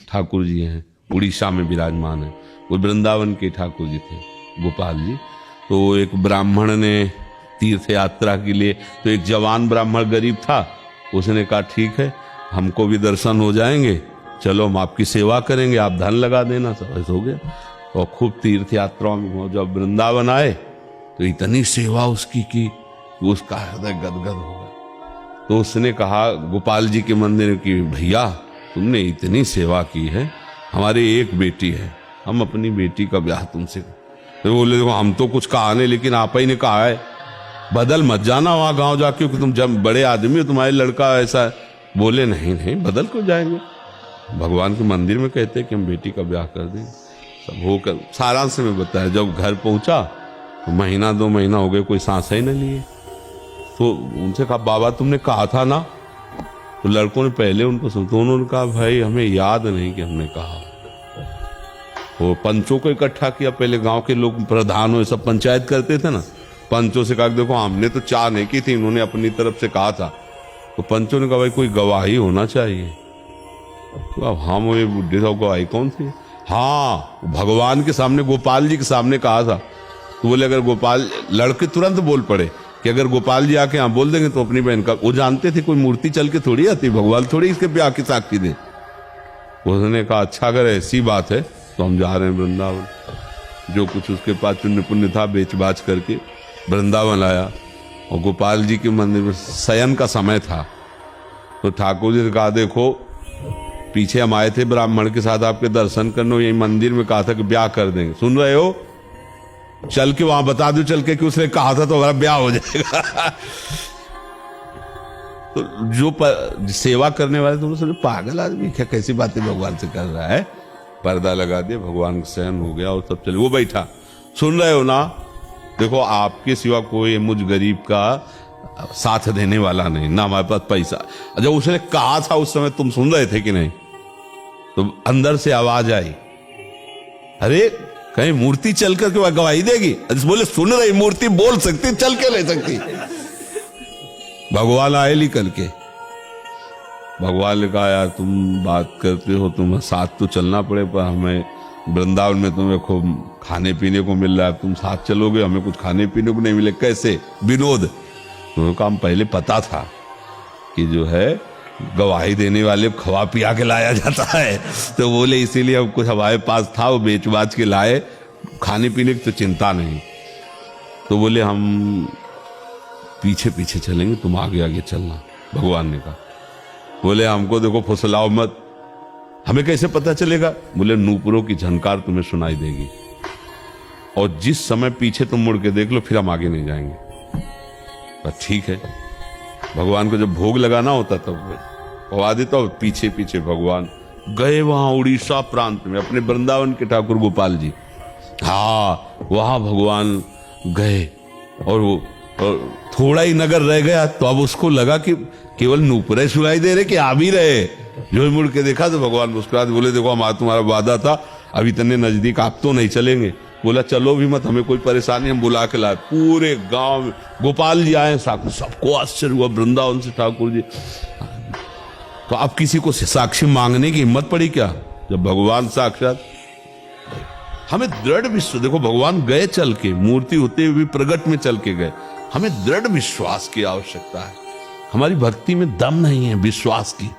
ठाकुर जी हैं, उड़ीसा में विराजमान है। वो वृंदावन के ठाकुर जी थे, गोपाल जी। तो एक ब्राह्मण ने तीर्थ यात्रा के लिए, तो एक जवान ब्राह्मण गरीब था, उसने कहा ठीक है हमको भी दर्शन हो जाएंगे, चलो हम आपकी सेवा करेंगे, आप धन लगा देना। सब ऐसा हो गया और खूब तीर्थ यात्राओं में जब वृंदावन आए तो इतनी सेवा उसकी की कि उसका हृदय गदगद हो गया। तो उसने कहा गोपाल जी के मंदिर की, भैया तुमने इतनी सेवा की है, हमारी एक बेटी है, हम अपनी बेटी का ब्याह तुमसे। तो बोले देखो हम तो कुछ कहा नहीं, लेकिन आप ही ने कहा है, बदल मत जाना वहां गांव जाके, क्योंकि तुम जब बड़े आदमी हो, तुम्हारे लड़का ऐसा है। बोले नहीं नहीं बदल क्यों जाएंगे, भगवान के मंदिर में कहते हैं कि हम बेटी का ब्याह कर देंगे। सब होकर सारांश में बताया। जब घर पहुंचा तो महीना 2 महीना हो गए, कोई सांस ही न लिए। तो उनसे कहा बाबा तुमने कहा था ना, तो लड़कों ने पहले उनको सुन, तो उन्होंने कहा भाई हमें याद नहीं कि हमने कहा। वो पंचों को इकट्ठा किया, पहले गांव के लोग प्रधान हो सब पंचायत करते थे ना, पंचों से कहा देखो हमने तो चाह नहीं की थी, उन्होंने अपनी तरफ से कहा था। तो पंचों ने कहा भाई कोई गवाही होना चाहिए। तो अब हम ये बुढ़े साहब गवाही कौन थी? हाँ भगवान के सामने, गोपाल जी के सामने कहा था। तो बोले अगर गोपाल, लड़के तुरंत बोल पड़े कि अगर गोपाल जी आके यहाँ बोल देंगे तो अपनी बहन का, वो जानते थे कोई मूर्ति चल के थोड़ी आती, भगवान थोड़ी इसके ब्याह की साक्षी दे। उसने कहा अच्छा अगर ऐसी बात है तो हम जा रहे हैं वृंदावन। जो कुछ उसके पास पुण्य पुण्य था बेच बाच करके वृंदावन आया। और गोपाल जी के मंदिर में शयन का समय था, तो ठाकुर जी ने कहा देखो पीछे हम आए थे ब्राह्मण के साथ आपके दर्शन करने, यही मंदिर में कहा था कि ब्याह कर देंगे, सुन रहे हो? चल के वहां बता दो चल के कि उसने कहा था तो हमारा ब्याह हो जाएगा। तो जो सेवा करने वाले तो समझे पागल आदमी क्या, कैसी बातें भगवान से कर रहा है। पर्दा लगा दिया, भगवान का सहन हो गया और सब चले। वो बैठा, सुन रहे हो ना, देखो आपके सिवा कोई मुझ गरीब का साथ देने वाला नहीं, ना हमारे पास पैसा। जब उसने कहा था उस समय तुम सुन रहे थे कि नहीं? तो अंदर से आवाज आई, अरे कहीं मूर्ति चल करके गवाही देगी? बोले सुन रही, मूर्ति बोल सकती, चल के ले सकती। भगवान आए निकल के। भगवान ने कहा यार तुम बात करते हो, तुम साथ तो चलना पड़े, पर हमें वृंदावन में तुम्हें खूब खाने पीने को मिल रहा है, तुम साथ चलोगे, हमें कुछ खाने पीने को नहीं मिले, कैसे? विनोद। तो काम पहले पता था कि जो है गवाही देने वाले खवा पिया के लाया जाता है, तो बोले इसीलिए अब कुछ हमारे पास था वो बेच बाच के लाए, खाने पीने की तो चिंता नहीं। तो बोले हम पीछे पीछे चलेंगे, तुम आगे आगे चलना, भगवान ने कहा। बोले हमको देखो फुसलाओ मत, हमें कैसे पता चलेगा? बोले नूपुरों की झनकार तुम्हें सुनाई देगी, और जिस समय पीछे तुम मुड़ के देख लो फिर हम आगे नहीं जाएंगे। ठीक है, भगवान को जब भोग लगाना होता तब पवा देता, और पीछे पीछे भगवान गए वहां उड़ीसा प्रांत में, अपने वृंदावन के ठाकुर गोपाल जी, हाँ वहां भगवान गए। और वो थोड़ा ही नगर रह गया तो अब उसको लगा कि केवल नूपुरे सुनाई दे रहे कि आ भी रहे। जो मुड़ के देखा तो भगवान मुस्कुराते बोले देखो हमारा तुम्हारा वादा था, अब इतने नजदीक आप तो नहीं चलेंगे। बोला चलो भी मत, हमें कोई परेशानी, हम बुला के लाए। पूरे गांव में गोपाल जी आए, सबको आश्चर्य हुआ वृंदावन से ठाकुर जी। तो अब किसी को साक्षी मांगने की हिम्मत पड़ी क्या, जब भगवान साक्षात? हमें दृढ़ विश्वास, देखो भगवान गए चल के, मूर्ति होते हुए प्रगट में चल के गए। हमें दृढ़ विश्वास की आवश्यकता है, हमारी भक्ति में दम नहीं है विश्वास की।